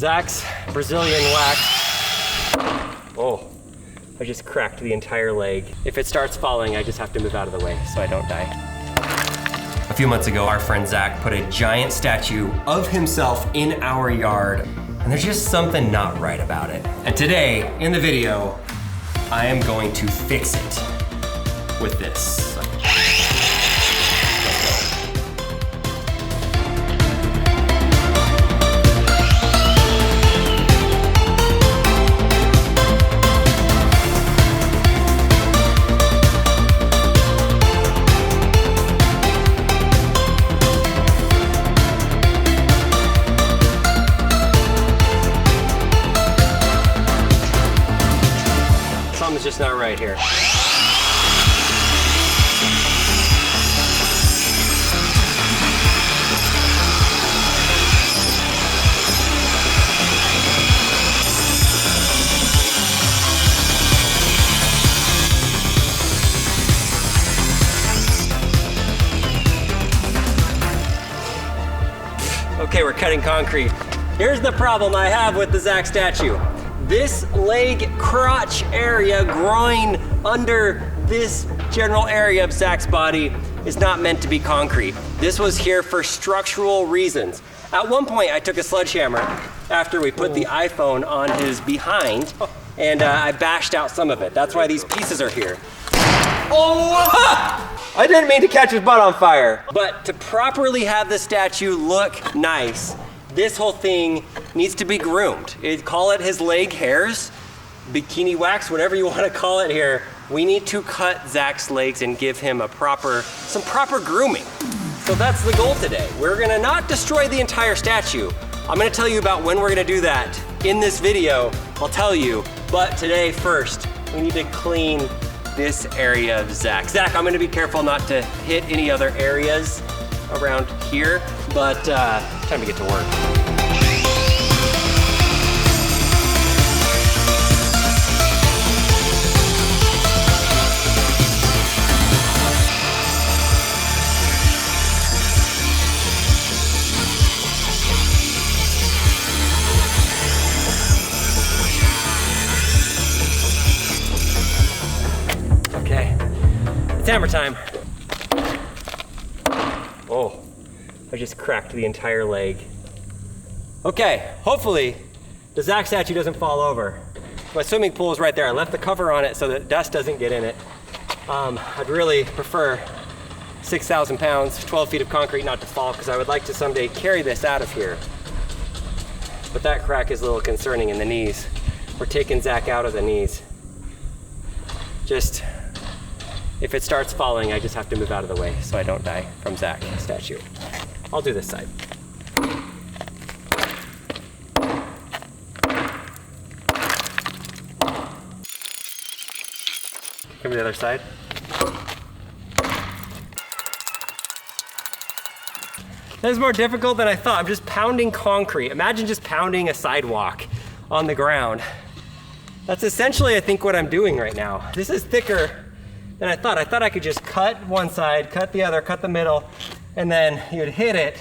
Zach's Brazilian wax. Oh, I just cracked the entire leg. If it starts falling, I just have to move out of the way so I don't die. A few months ago, our friend Zach put a giant statue of himself in our yard, and there's just something not right about it. And today, in the video, I am going to fix it with this. Something's just not right here. Okay, we're cutting concrete. Here's the problem I have with the Zach statue. This leg crotch area, groin under this general area of Zach's body is not meant to be concrete. This was here for structural reasons. At one point, I took a sledgehammer after we put the iPhone on his behind, and I bashed out some of it. That's why these pieces are here. Oh! I didn't mean to catch his butt on fire. But to properly have the statue look nice, this whole thing needs to be groomed. Call it his leg hairs, bikini wax, whatever you want to call it here. We need to cut Zach's legs and give him some proper grooming. So that's the goal today. We're gonna not destroy the entire statue. I'm gonna tell you about when we're gonna do that in this video. I'll tell you, but today first, we need to clean this area of Zach. Zach, I'm gonna be careful not to hit any other areas around here, but time to get to work. Okay, it's hammer time. Oh, I just cracked the entire leg. Okay, hopefully the Zach statue doesn't fall over. My swimming pool is right there. I left the cover on it so that dust doesn't get in it. I'd really prefer 6,000 pounds, 12 feet of concrete not to fall, because I would like to someday carry this out of here. But that crack is a little concerning in the knees. We're taking Zach out of the knees. If it starts falling, I just have to move out of the way so I don't die from Zach statue. I'll do this side. Come to the other side. That is more difficult than I thought. I'm just pounding concrete. Imagine just pounding a sidewalk on the ground. That's essentially, I think, what I'm doing right now. This is thicker than I thought. I thought I could just cut one side, cut the other, cut the middle, and then you'd hit it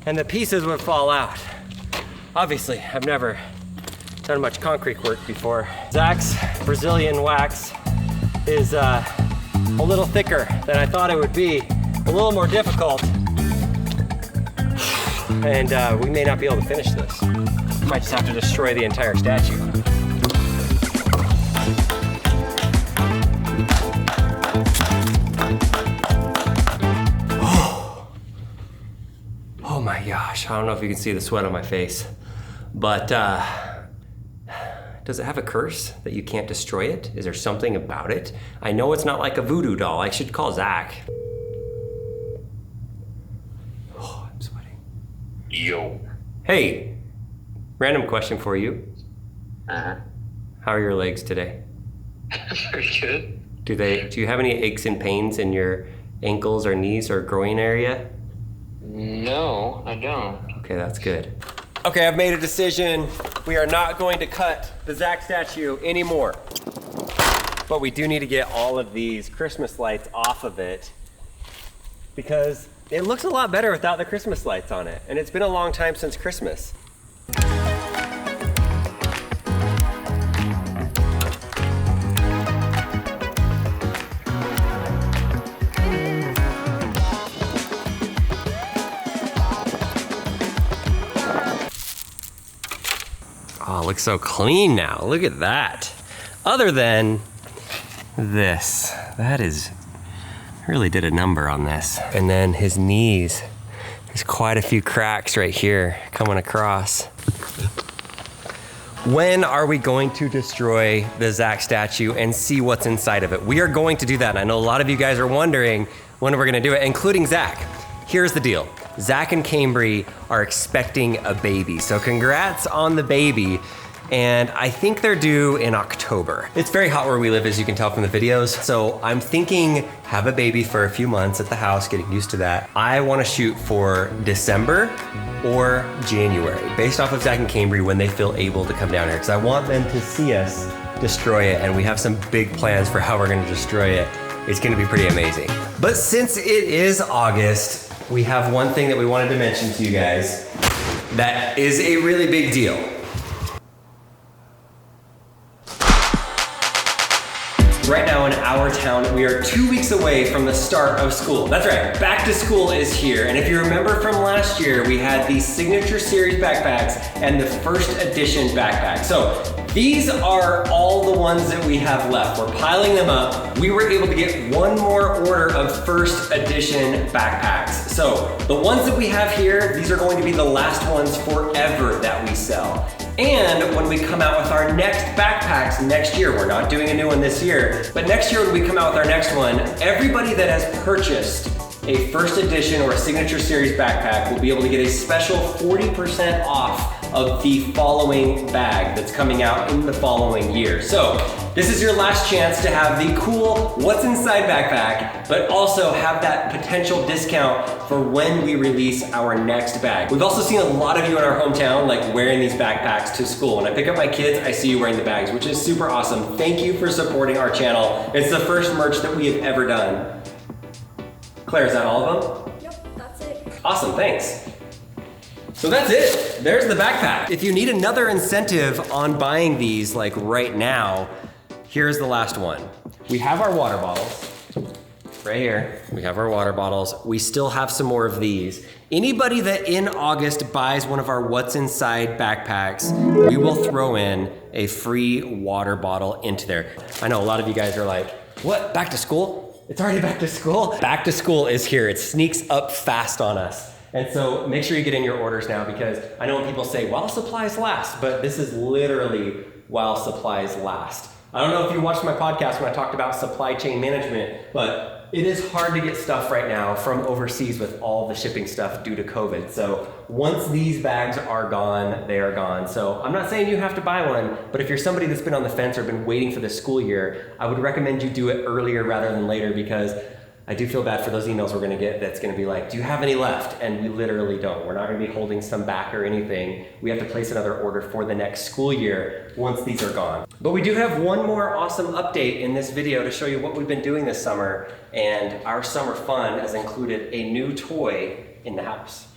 and the pieces would fall out. Obviously, I've never done much concrete work before. Zach's Brazilian wax is a little thicker than I thought it would be, a little more difficult, and we may not be able to finish this. Might just have to destroy the entire statue. Oh my gosh, I don't know if you can see the sweat on my face, but does it have a curse that you can't destroy it? Is there something about it? I know it's not like a voodoo doll. I should call Zach. Oh, I'm sweating. Yo. Hey, random question for you. Uh-huh. How are your legs today? Very good. Do you have any aches and pains in your ankles or knees or groin area? No, I don't. Okay, that's good. Okay, I've made a decision. We are not going to cut the Zach statue anymore. But we do need to get all of these Christmas lights off of it because it looks a lot better without the Christmas lights on it. And it's been a long time since Christmas. Oh, it looks so clean now. Look at that. Other than this, that is, really did a number on this. And then his knees, there's quite a few cracks right here coming across. When are we going to destroy the Zach statue and see what's inside of it? We are going to do that. And I know a lot of you guys are wondering when we're gonna do it, including Zach. Here's the deal. Zach and Cambry are expecting a baby. So congrats on the baby. And I think they're due in October. It's very hot where we live, as you can tell from the videos. So I'm thinking have a baby for a few months at the house, getting used to that. I wanna shoot for December or January, based off of Zach and Cambry when they feel able to come down here. Because I want them to see us destroy it, and we have some big plans for how we're gonna destroy it. It's gonna be pretty amazing. But since it is August, we have one thing that we wanted to mention to you guys that is a really big deal. Right now in our town, we are 2 weeks away from the start of school. That's right, back to school is here. And if you remember from last year, we had the Signature Series backpacks and the first edition backpack. So these are all the ones that we have left. We're piling them up. We were able to get one more order of first edition backpacks. So the ones that we have here, these are going to be the last ones forever that we sell. And when we come out with our next backpacks next year, we're not doing a new one this year, but next year when we come out with our next one, everybody that has purchased a first edition or a Signature Series backpack will be able to get a special 40% off of the following bag that's coming out in the following year. So this is your last chance to have the cool what's inside backpack, but also have that potential discount for when we release our next bag. We've also seen a lot of you in our hometown like wearing these backpacks to school. When I pick up my kids, I see you wearing the bags, which is super awesome. Thank you for supporting our channel. It's the first merch that we have ever done. Claire, is that all of them? Yep, that's it. Awesome, thanks. So that's it. There's the backpack. If you need another incentive on buying these like right now, here's the last one. We have our water bottles. Right here, we have our water bottles. We still have some more of these. Anybody that in August buys one of our What's Inside backpacks, we will throw in a free water bottle into there. I know a lot of you guys are like, what, back to school? It's already back to school? Back to school is here. It sneaks up fast on us. And so make sure you get in your orders now, because I know when people say, while supplies last, but this is literally while supplies last. I don't know if you watched my podcast when I talked about supply chain management, but it is hard to get stuff right now from overseas with all the shipping stuff due to COVID. So once these bags are gone, they are gone. So I'm not saying you have to buy one, but if you're somebody that's been on the fence or been waiting for the school year, I would recommend you do it earlier rather than later, because I do feel bad for those emails we're gonna get that's gonna be like, do you have any left? And we literally don't. We're not gonna be holding some back or anything. We have to place another order for the next school year once these are gone. But we do have one more awesome update in this video to show you what we've been doing this summer, and our summer fun has included a new toy in the house.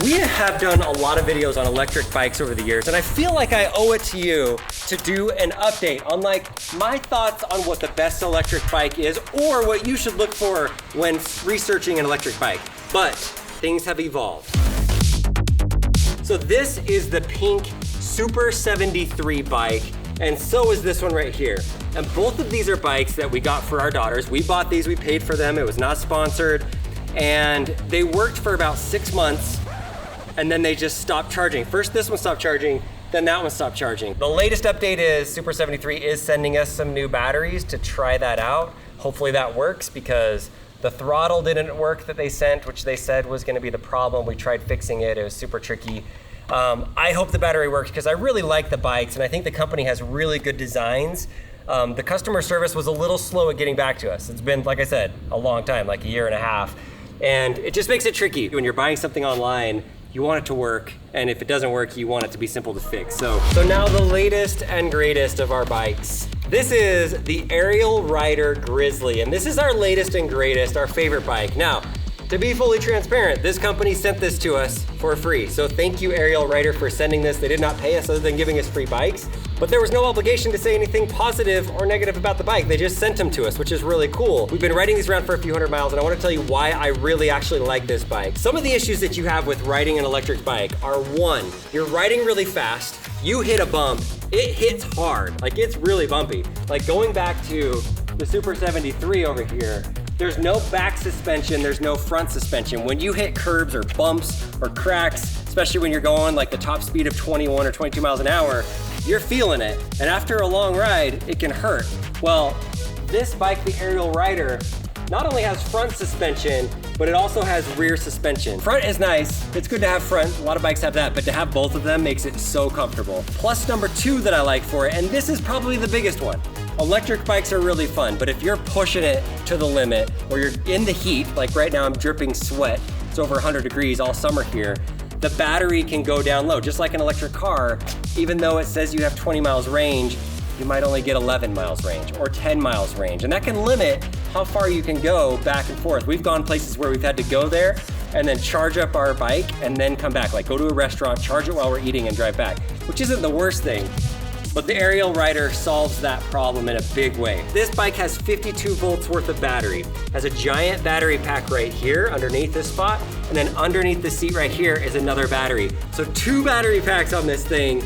We have done a lot of videos on electric bikes over the years, and I feel like I owe it to you to do an update on like my thoughts on what the best electric bike is, or what you should look for when researching an electric bike. But things have evolved. So this is the pink Super 73 bike, and so is this one right here. And both of these are bikes that we got for our daughters. We bought these, we paid for them, it was not sponsored, and they worked for about 6 months, and then they just stopped charging. First this one stopped charging, then that one stopped charging. The latest update is Super 73 is sending us some new batteries to try that out. Hopefully that works, because the throttle didn't work that they sent, which they said was gonna be the problem. We tried fixing it, it was super tricky. I hope the battery works, because I really like the bikes, and I think the company has really good designs. The customer service was a little slow at getting back to us. It's been, like I said, a long time, like a year and a half. And it just makes it tricky. When you're buying something online, you want it to work, and if it doesn't work, you want it to be simple to fix. So now the latest and greatest of our bikes. This is the Aerial Rider Grizzly, and this is our latest and greatest, our favorite bike. Now, to be fully transparent, this company sent this to us for free. So thank you, Aerial Rider, for sending this. They did not pay us other than giving us free bikes, but there was no obligation to say anything positive or negative about the bike. They just sent them to us, which is really cool. We've been riding these around for a few hundred miles, and I want to tell you why I really actually like this bike. Some of the issues that you have with riding an electric bike are: one, you're riding really fast, you hit a bump, it hits hard. Like, it's really bumpy. Like, going back to the Super 73 over here, there's no back suspension, there's no front suspension. When you hit curbs or bumps or cracks, especially when you're going like the top speed of 21 or 22 miles an hour, you're feeling it. And after a long ride, it can hurt. Well, this bike, the Aerial Rider, not only has front suspension, but it also has rear suspension. Front is nice, it's good to have front, a lot of bikes have that, but to have both of them makes it so comfortable. Plus number 2 that I like for it, and this is probably the biggest one. Electric bikes are really fun, but if you're pushing it to the limit, or you're in the heat, like right now I'm dripping sweat, it's over 100 degrees all summer here, the battery can go down low. Just like an electric car, even though it says you have 20 miles range, you might only get 11 miles range or 10 miles range. And that can limit how far you can go back and forth. We've gone places where we've had to go there and then charge up our bike and then come back. Like go to a restaurant, charge it while we're eating and drive back, which isn't the worst thing. But the Aerial Rider solves that problem in a big way. This bike has 52 volts worth of battery, has a giant battery pack right here underneath this spot, and then underneath the seat right here is another battery. So 2 battery packs on this thing,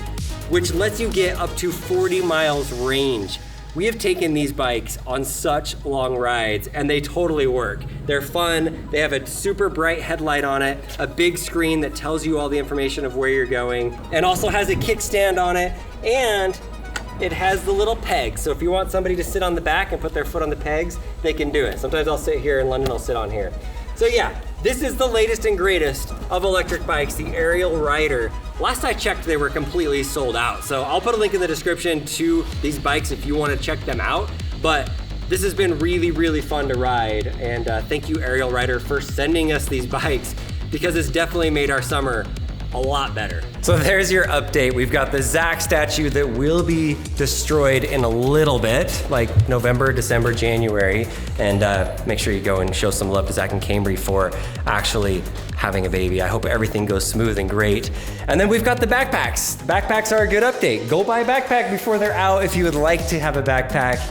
which lets you get up to 40 miles range. We have taken these bikes on such long rides and they totally work. They're fun, they have a super bright headlight on it, a big screen that tells you all the information of where you're going, and also has a kickstand on it, and it has the little pegs. So if you want somebody to sit on the back and put their foot on the pegs, they can do it. Sometimes I'll sit here and London will sit on here. So yeah, this is the latest and greatest of electric bikes, the Aerial Rider. Last I checked, they were completely sold out. So I'll put a link in the description to these bikes if you want to check them out. But this has been really, really fun to ride. And thank you, Aerial Rider, for sending us these bikes, because it's definitely made our summer a lot better. So there's your update. We've got the Zach statue that will be destroyed in a little bit, like November, December, January. And make sure you go and show some love to Zach and Cambry for actually having a baby. I hope everything goes smooth and great. And then we've got the backpacks. The backpacks are a good update. Go buy a backpack before they're out if you would like to have a backpack.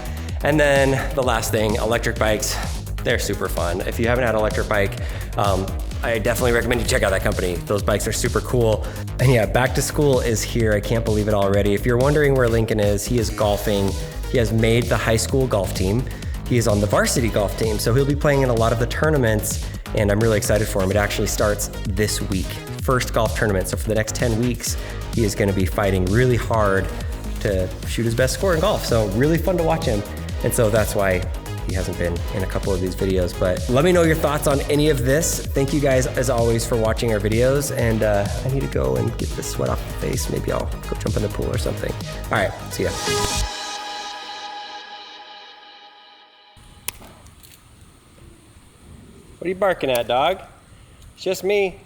And then the last thing, electric bikes. They're super fun. If you haven't had an electric bike, I definitely recommend you check out that company. Those bikes are super cool. And yeah, back to school is here. I can't believe it already. If you're wondering where Lincoln is, he is golfing. He has made the high school golf team. He is on the varsity golf team, so he'll be playing in a lot of the tournaments, and I'm really excited for him. It actually starts this week, first golf tournament. So for the next 10 weeks, he is gonna be fighting really hard to shoot his best score in golf. So really fun to watch him. And so that's why he hasn't been in a couple of these videos, but let me know your thoughts on any of this. Thank you guys, as always, for watching our videos, and I need to go and get the sweat off the face. Maybe I'll go jump in the pool or something. All right, see ya. What are you barking at, dog? It's just me.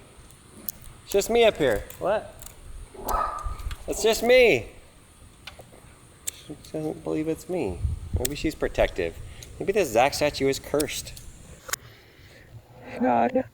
It's just me up here. What? It's just me. She doesn't believe it's me. Maybe she's protective. Maybe this Zach statue is cursed. God.